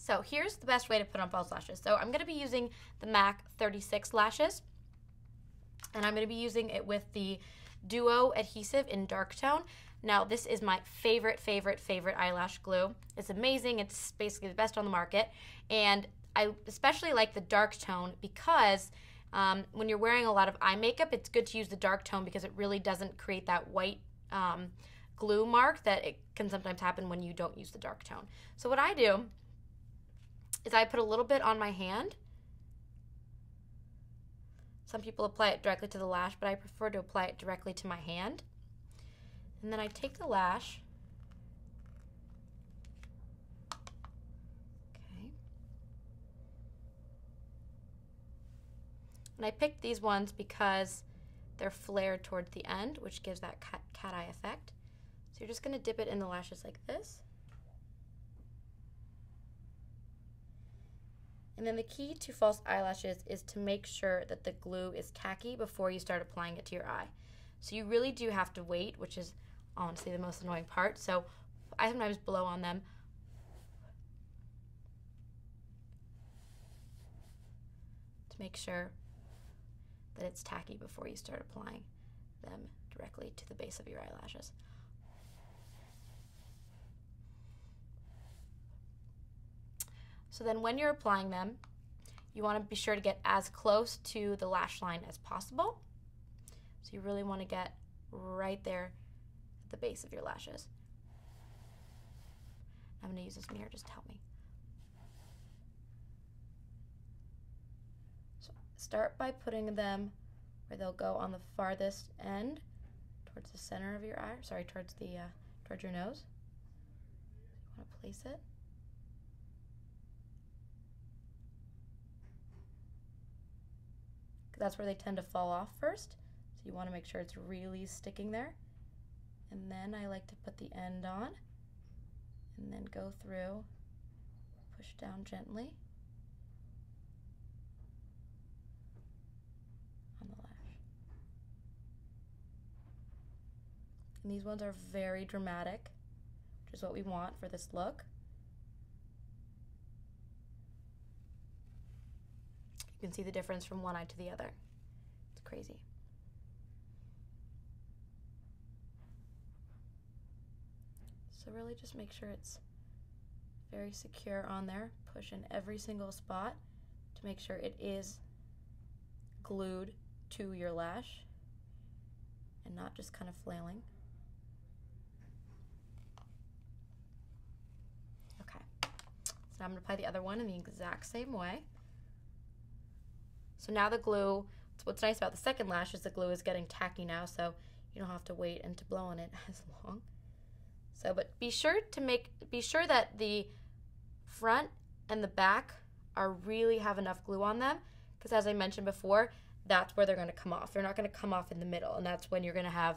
So here's the best way to put on false lashes. So I'm going to be using the MAC 36 lashes, and I'm going to be using it with the Duo adhesive in dark tone. Now this is my favorite eyelash glue. It's amazing. It's basically the best on the market, and I especially like the dark tone because when you're wearing a lot of eye makeup, it's good to use the dark tone because it really doesn't create that white glue mark that it can sometimes happen when you don't use the dark tone. So what I do is I put a little bit on my hand. Some people apply it directly to the lash, but I prefer to apply it directly to my hand. And then I take the lash. Okay. And I picked these ones because they're flared towards the end, which gives that cat eye effect. So you're just going to dip it in the lashes like this. And then the key to false eyelashes is to make sure that the glue is tacky before you start applying it to your eye. So you really do have to wait, which is honestly the most annoying part. So I sometimes blow on them. To make sure that it's tacky before you start applying them directly to the base of your eyelashes. So then when you're applying them, you want to be sure to get as close to the lash line as possible. So you really want to get right there at the base of your lashes. I'm going to use this mirror just to help me. So start by putting them where they'll go on the farthest end towards the center of your eye, sorry, towards your nose. You want to place it. That's where they tend to fall off first, so you want to make sure it's really sticking there. And then I like to put the end on and then go through, push down gently on the lash. And these ones are very dramatic, which is what we want for this look. You can see the difference from one eye to the other. It's crazy. So really just make sure it's very secure on there. Push in every single spot to make sure it is glued to your lash and not just kind of flailing. Okay, so now I'm going to apply the other one in the exact same way. So now the glue, what's nice about the second lash is the glue is getting tacky now, so you don't have to wait and to blow on it as long. So, but be sure that the front and the back really have enough glue on them, because as I mentioned before, that's where they're going to come off. They're not going to come off in the middle, and that's when you're going to have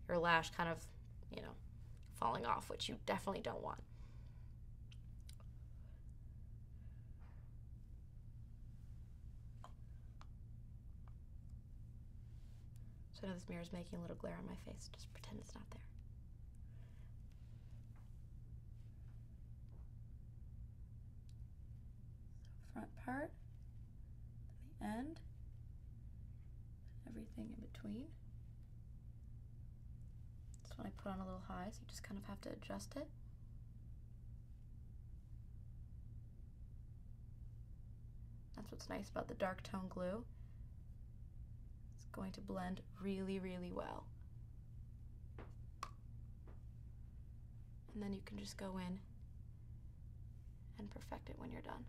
your lash kind of, you know, falling off, which you definitely don't want. So now this mirror is making a little glare on my face. Just pretend it's not there. So front part, the end, everything in between. This one I put on a little high, so you just kind of have to adjust it. That's what's nice about the dark tone glue. Going to blend really, really well. And then you can just go in and perfect it when you're done.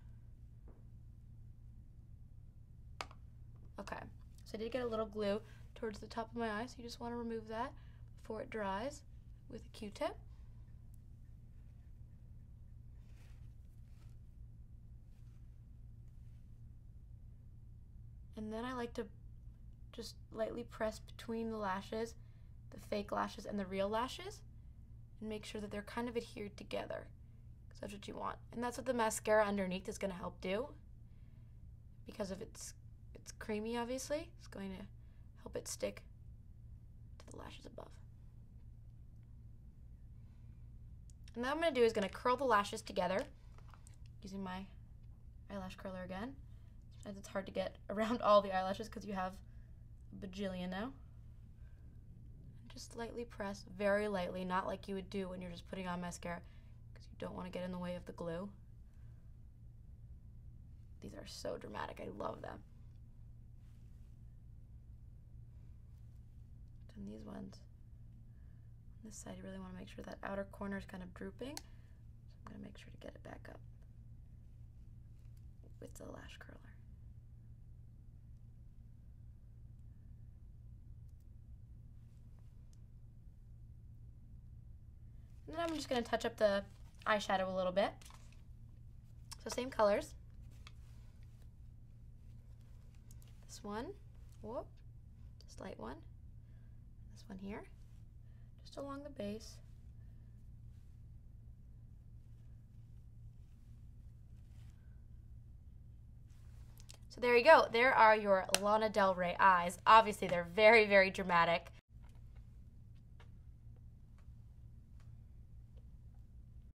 Okay, so I did get a little glue towards the top of my eye, so you just want to remove that before it dries with a Q-tip. And then I like to just lightly press between the lashes, the fake lashes and the real lashes, and make sure that they're kind of adhered together, because that's what you want. And that's what the mascara underneath is going to help do, because of it's creamy, obviously. It's going to help it stick to the lashes above. And now what I'm going to do is going to curl the lashes together using my eyelash curler again. Sometimes it's hard to get around all the eyelashes because you have a bajillion now. Just lightly press, very lightly, not like you would do when you're just putting on mascara because you don't want to get in the way of the glue. These are so dramatic. I love them. And these ones, on this side, you really want to make sure that outer corner is kind of drooping. So I'm going to make sure to get it back up with the lash curler. And then I'm just going to touch up the eyeshadow a little bit. So same colors. This one, whoop, this light one, this one here, just along the base. So there you go. There are your Lana Del Rey eyes. Obviously, they're very, very dramatic.